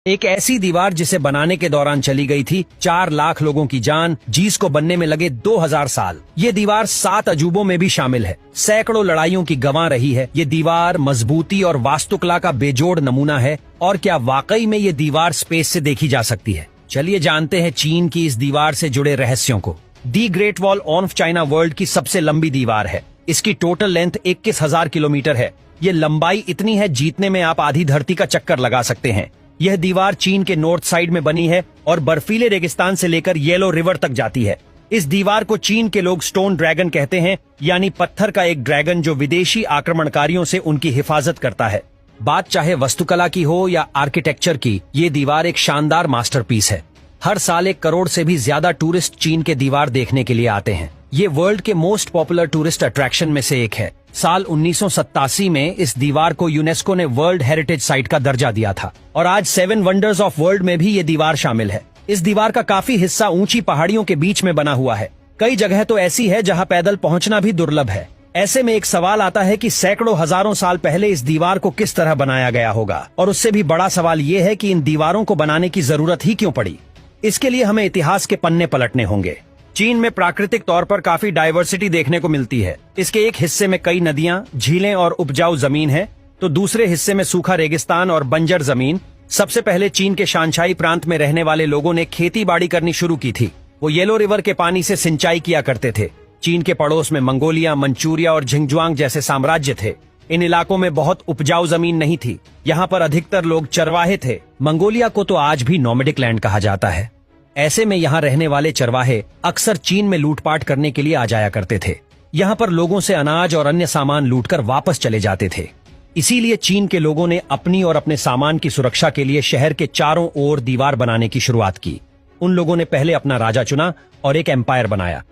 एक ऐसी दीवार जिसे बनाने के दौरान चली गई थी 4 लाख लोगों की जान, जिसको बनने में लगे 2000 साल। ये दीवार 7 अजूबों में भी शामिल है, सैकड़ों लड़ाइयों की गवाह रही है। ये दीवार मजबूती और वास्तुकला का बेजोड़ नमूना है। और क्या वाकई में ये दीवार स्पेस से देखी जा सकती है? चलिए जानते हैं चीन की इस दीवार से जुड़े रहस्यों को। The great wall of China world की सबसे लंबी दीवार है। इसकी टोटल लेंथ 21,000 किलोमीटर है। ये लंबाई इतनी है जीतने में आप आधी धरती का चक्कर लगा सकते हैं। यह दीवार चीन के नॉर्थ साइड में बनी है और बर्फीले रेगिस्तान से लेकर येलो रिवर तक जाती है। इस दीवार को चीन के लोग स्टोन ड्रैगन कहते हैं, यानी पत्थर का एक ड्रैगन जो विदेशी आक्रमणकारियों से उनकी हिफाजत करता है। बात चाहे वास्तुकला की हो या आर्किटेक्चर की, ये दीवार एक शानदार मास्टरपीस है। हर साल 1 करोड़ से भी ज्यादा टूरिस्ट चीन के दीवार देखने के लिए आते हैं। ये वर्ल्ड के मोस्ट पॉपुलर टूरिस्ट अट्रैक्शन में से एक है। साल 1987 में इस दीवार को यूनेस्को ने वर्ल्ड हेरिटेज साइट का दर्जा दिया था और आज 7 वंडर्स ऑफ वर्ल्ड में भी ये दीवार शामिल है। इस दीवार का काफी हिस्सा ऊंची पहाड़ियों के बीच में बना हुआ है। कई जगह तो ऐसी है जहां पैदल पहुंचना भी दुर्लभ है। ऐसे में एक सवाल आता है कि सैकड़ों हजारों साल पहले इस दीवार को किस तरह बनाया गया होगा, और उससे भी बड़ा सवाल ये है कि इन दीवारों को बनाने की जरूरत ही क्यों पड़ी। इसके लिए हमें इतिहास के पन्ने पलटने होंगे। चीन में प्राकृतिक तौर पर काफी डाइवर्सिटी देखने को मिलती है। इसके एक हिस्से में कई नदियां, झीलें और उपजाऊ जमीन है, तो दूसरे हिस्से में सूखा रेगिस्तान और बंजर जमीन। सबसे पहले चीन के शानशाई प्रांत में रहने वाले लोगों ने खेती बाड़ी करनी शुरू की थी। वो येलो रिवर के पानी से सिंचाई किया करते थे। चीन के पड़ोस में मंगोलिया, मंचूरिया और झिंगजुआंग जैसे साम्राज्य थे। इन इलाकों में बहुत उपजाऊ जमीन नहीं थी। यहाँ पर अधिकतर लोग चरवाहे थे। मंगोलिया को तो आज भी नोमैडिक लैंड कहा जाता है। ऐसे में यहाँ रहने वाले चरवाहे अक्सर चीन में लूटपाट करने के लिए आ जाया करते थे। यहाँ पर लोगों से अनाज और अन्य सामान लूटकर वापस चले जाते थे। इसीलिए चीन के लोगों ने अपनी और अपने सामान की सुरक्षा के लिए शहर के चारों ओर दीवार बनाने की शुरुआत की। उन लोगों ने पहले अपना राजा चुना और एक एम्पायर बनाया।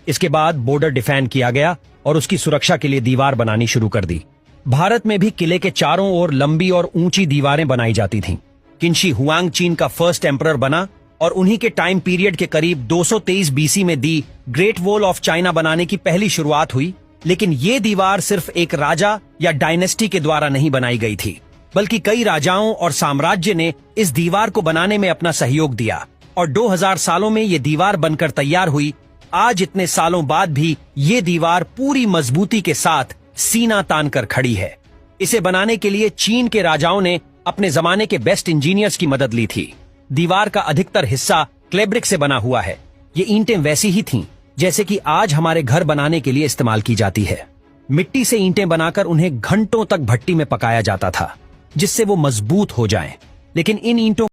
इसके बाद बॉर्डर डिफेंड किया गया और उसकी सुरक्षा के लिए दीवार बनानी शुरू कर दी। भारत में भी किले के चारों ओर लंबी और ऊंची दीवारें बनाई जाती थीं। किन्शी हुआंग चीन का फर्स्ट एम्परर बना और उन्हीं के टाइम पीरियड के करीब 223 बीसी में the great wall of China बनाने की पहली शुरुआत हुई। लेकिन ये दीवार सिर्फ एक राजा या डायनेस्टी के द्वारा नहीं बनाई गई थी, बल्कि कई राजाओं और साम्राज्य ने इस दीवार को बनाने में अपना सहयोग दिया और 2000 सालों में ये दीवार बनकर तैयार हुई। आज इतने सालों बाद भी ये दीवार पूरी मजबूती के साथ सीना तान कर खड़ी है। इसे बनाने के लिए चीन के राजाओं ने अपने जमाने के बेस्ट इंजीनियर्स की मदद ली थी। दीवार का अधिकतर हिस्सा क्ले ब्रिक से बना हुआ है। ये ईंटें वैसी ही थीं जैसे कि आज हमारे घर बनाने के लिए इस्तेमाल की जाती है। मिट्टी से ईंटें बनाकर उन्हें घंटों तक भट्टी में पकाया जाता था, जिससे वो मजबूत हो जाएं। लेकिन इन ईंटों